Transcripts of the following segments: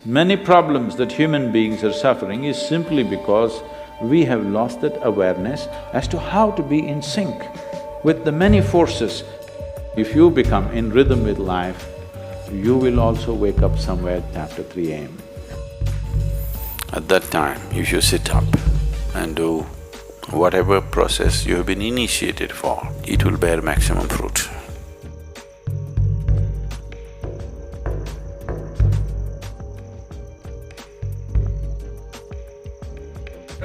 Many problems that human beings are suffering is simply because we have lost that awareness as to how to be in sync with the many forces. If you become in rhythm with life, you will also wake up somewhere after 3 a.m. At that time, if you sit up and do whatever process you have been initiated for, it will bear maximum fruit.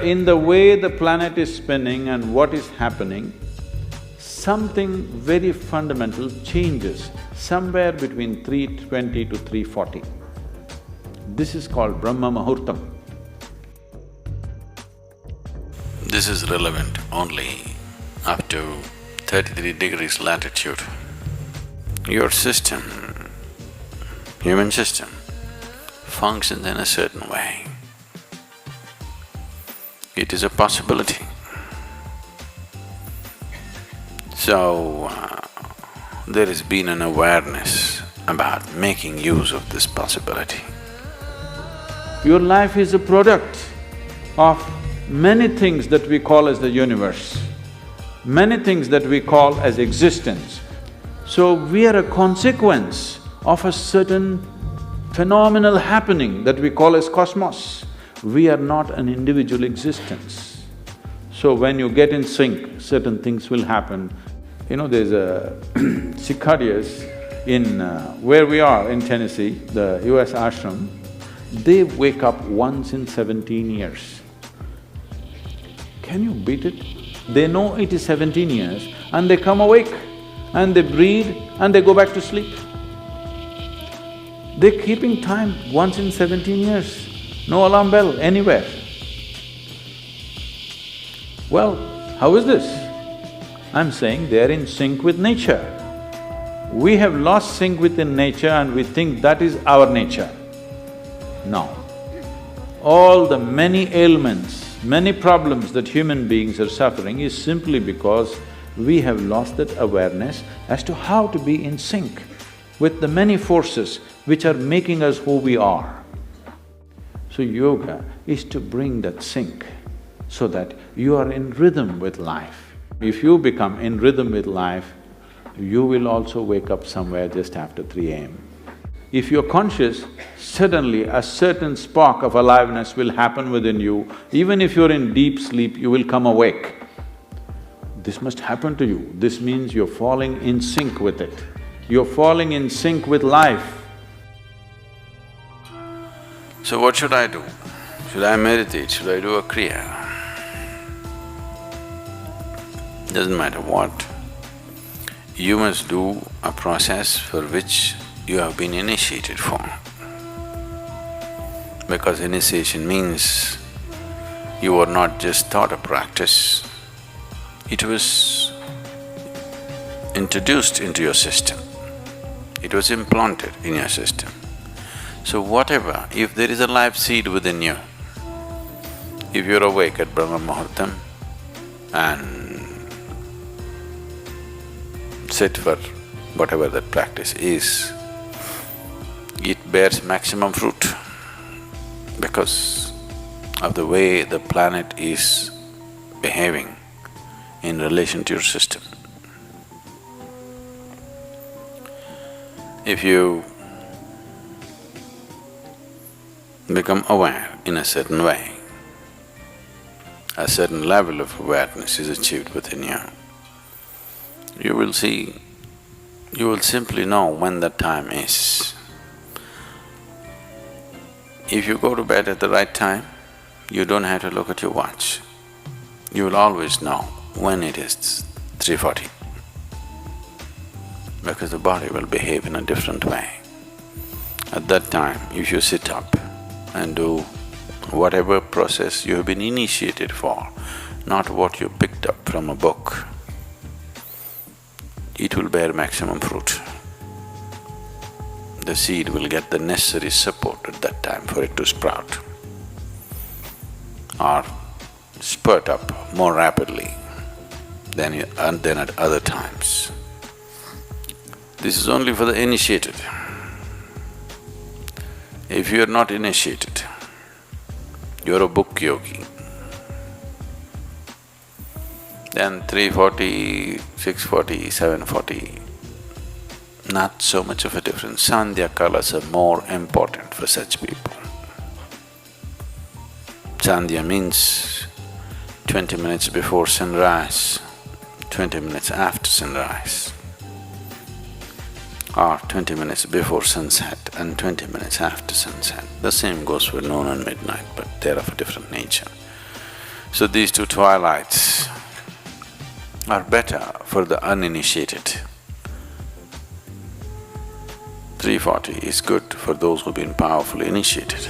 In the way the planet is spinning and what is happening, something very fundamental changes somewhere between 3:20 to 3:40. This is called Brahma Muhurtam. This is relevant only up to 33 degrees latitude. Your system, human system, functions in a certain way. It is a possibility. So, there has been an awareness about making use of this possibility. Your life is a product of many things that we call as the universe, many things that we call as existence. So we are a consequence of a certain phenomenal happening that we call as cosmos. We are not an individual existence. So when you get in sync, certain things will happen. You know, there's a sicarious in where we are in Tennessee, the U.S. ashram, they wake up once in 17 years. Can you beat it? They know it is 17 years and they come awake and they breathe and they go back to sleep. They're keeping time once in 17 years, no alarm bell anywhere. Well, how is this? I'm saying they're in sync with nature. We have lost sync within nature and we think that is our nature. No. All the many ailments, many problems that human beings are suffering is simply because we have lost that awareness as to how to be in sync with the many forces which are making us who we are. So yoga is to bring that sync so that you are in rhythm with life. If you become in rhythm with life, you will also wake up somewhere just after 3 a.m. If you're conscious, suddenly a certain spark of aliveness will happen within you. Even if you're in deep sleep, you will come awake. This must happen to you. This means you're falling in sync with it. You're falling in sync with life. So what should I do? Should I meditate? Should I do a kriya? Doesn't matter what. You must do a process for which you have been initiated for. Because initiation means you were not just taught a practice, it was introduced into your system, it was implanted in your system. So whatever, if there is a life seed within you, if you're awake at Brahma Muhurtam and sit for whatever that practice is, it bears maximum fruit because of the way the planet is behaving in relation to your system. If you become aware in a certain way, a certain level of awareness is achieved within you, you will see, you will simply know when the time is. If you go to bed at the right time, you don't have to look at your watch. You will always know when it is 3:40, because the body will behave in a different way. At that time, if you sit up and do whatever process you have been initiated for, not what you picked up from a book, it will bear maximum fruit. The seed will get the necessary support at that time for it to sprout or spurt up more rapidly than at other times. This is only for the initiated. If you're not initiated, you're a book yogi, then 340, 640, 740, not so much of a difference. Sandhya kalas are more important for such people. Sandhya means 20 minutes before sunrise, 20 minutes after sunrise, or 20 minutes before sunset and 20 minutes after sunset. The same goes for noon and midnight, but they're of a different nature. So these two twilights are better for the uninitiated. 340 is good for those who've been powerfully initiated.